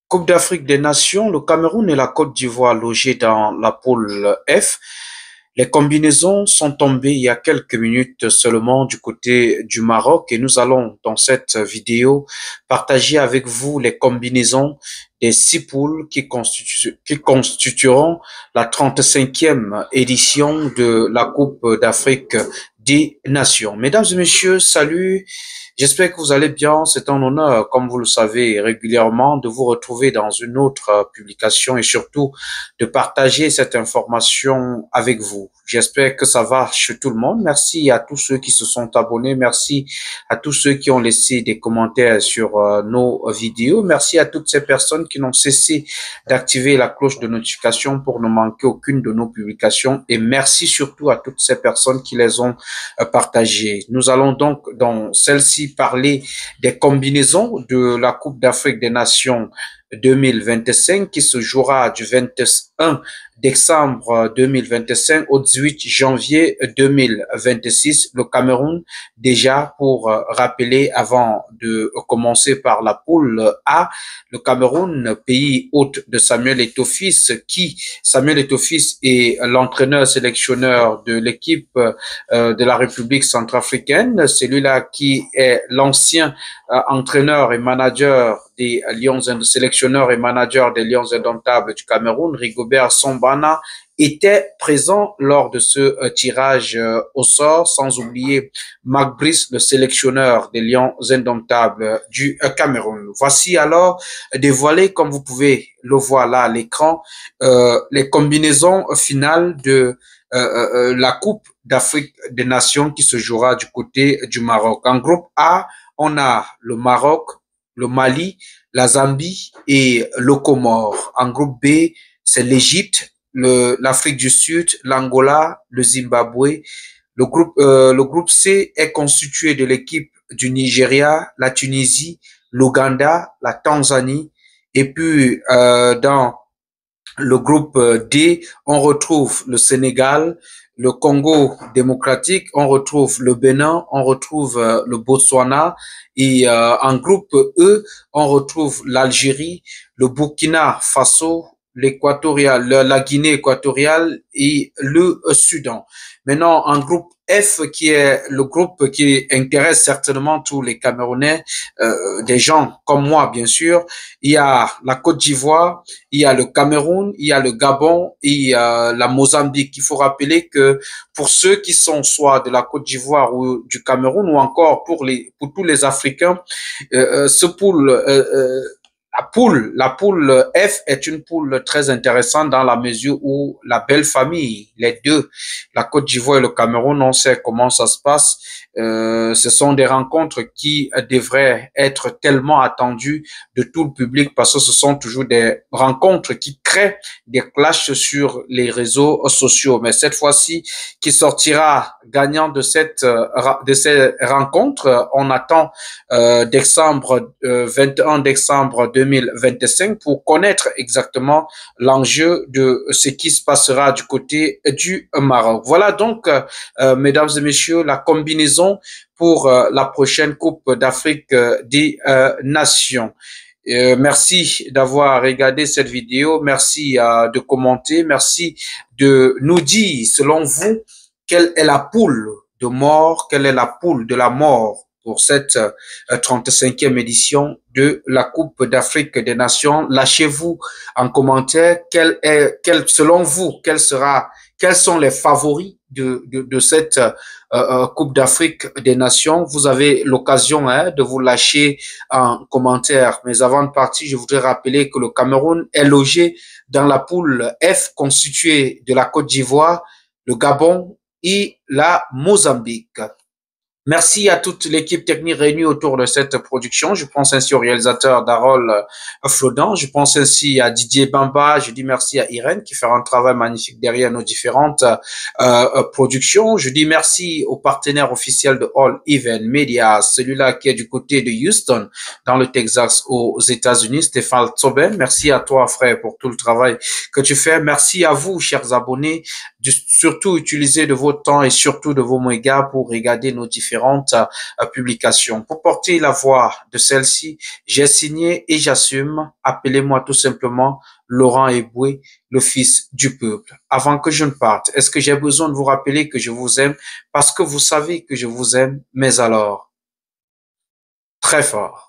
Coupe d'Afrique des Nations, le Cameroun et la Côte d'Ivoire logés dans la poule F. Les combinaisons sont tombées il y a quelques minutes seulement du côté du Maroc et nous allons dans cette vidéo partager avec vous les combinaisons des 6 poules qui constitueront la 35e édition de la Coupe d'Afrique des Nations. Mesdames et messieurs, salut. J'espère que vous allez bien. C'est un honneur, comme vous le savez régulièrement, de vous retrouver dans une autre publication et surtout de partager cette information avec vous. J'espère que ça va chez tout le monde. Merci à tous ceux qui se sont abonnés. Merci à tous ceux qui ont laissé des commentaires sur nos vidéos. Merci à toutes ces personnes qui n'ont cessé d'activer la cloche de notification pour ne manquer aucune de nos publications. Et merci surtout à toutes ces personnes qui les ont partagées. Nous allons donc dans celle-ci parler des combinaisons de la Coupe d'Afrique des Nations 2025 qui se jouera du 21 décembre 2025 au 18 janvier 2026. Le Cameroun, déjà pour rappeler avant de commencer par la poule A, le Cameroun, pays hôte de Samuel Eto'o-Fils, Samuel Eto'o-Fils est l'entraîneur sélectionneur de l'équipe de la République centrafricaine, celui-là qui est l'ancien entraîneur et manager des Lions, sélectionneur et manager des Lions indomptables du Cameroun, Rigobert Sambana, était présent lors de ce tirage au sort, sans oublier Marc Brice, le sélectionneur des Lions indomptables du Cameroun. Voici alors dévoilé, comme vous pouvez le voir là à l'écran, les combinaisons finales de la Coupe d'Afrique des Nations qui se jouera du côté du Maroc. En groupe A, on a le Maroc, le Mali, la Zambie et le Comore. En groupe B, c'est l'Égypte, l'Afrique du Sud, l'Angola, le Zimbabwe. Le groupe C est constitué de l'équipe du Nigeria, la Tunisie, l'Ouganda, la Tanzanie. Et puis, dans le groupe D, on retrouve le Sénégal, le Congo démocratique, on retrouve le Bénin, on retrouve le Botswana et en groupe E, on retrouve l'Algérie, le Burkina Faso, la Guinée équatoriale et le Soudan. Maintenant, en groupe F, qui est le groupe qui intéresse certainement tous les Camerounais, des gens comme moi, bien sûr, il y a la Côte d'Ivoire, il y a le Cameroun, il y a le Gabon et la Mozambique. Il faut rappeler que pour ceux qui sont soit de la Côte d'Ivoire ou du Cameroun ou encore pour tous les Africains, ce pool la poule F est une poule très intéressante dans la mesure où la belle famille, les deux, la Côte d'Ivoire et le Cameroun, on sait comment ça se passe. Ce sont des rencontres qui devraient être tellement attendues de tout le public parce que ce sont toujours des rencontres qui créent des clashs sur les réseaux sociaux. Mais cette fois-ci, qui sortira gagnant de ces rencontres, on attend 21 décembre 2025 pour connaître exactement l'enjeu de ce qui se passera du côté du Maroc. Voilà donc, mesdames et messieurs, la combinaison pour la prochaine Coupe d'Afrique des Nations. Merci d'avoir regardé cette vidéo, merci de commenter, merci de nous dire, selon vous, quelle est la poule de mort, quelle est la poule de la mort pour cette 35e édition de la Coupe d'Afrique des Nations. Lâchez-vous en commentaire selon vous, quels sont les favoris de cette Coupe d'Afrique des Nations. Vous avez l'occasion de vous lâcher en commentaire. Mais avant de partir, je voudrais rappeler que le Cameroun est logé dans la poule F constituée de la Côte d'Ivoire, le Gabon et la Mozambique. Merci à toute l'équipe technique réunie autour de cette production. Je pense ainsi au réalisateur Darol Flodan. Je pense ainsi à Didier Bamba. Je dis merci à Irène qui fait un travail magnifique derrière nos différentes productions. Je dis merci au partenaire officiel de All Event Media, celui-là qui est du côté de Houston, dans le Texas, aux États-Unis, Stéphane Tsoben. Merci à toi, frère, pour tout le travail que tu fais. Merci à vous, chers abonnés surtout utiliser de votre temps et surtout de vos médias pour regarder nos différentes publications. Pour porter la voix de celle-ci, j'ai signé et j'assume. Appelez-moi tout simplement Laurent Eboué, le fils du peuple. Avant que je ne parte, est-ce que j'ai besoin de vous rappeler que je vous aime parce que vous savez que je vous aime, mais alors, très fort.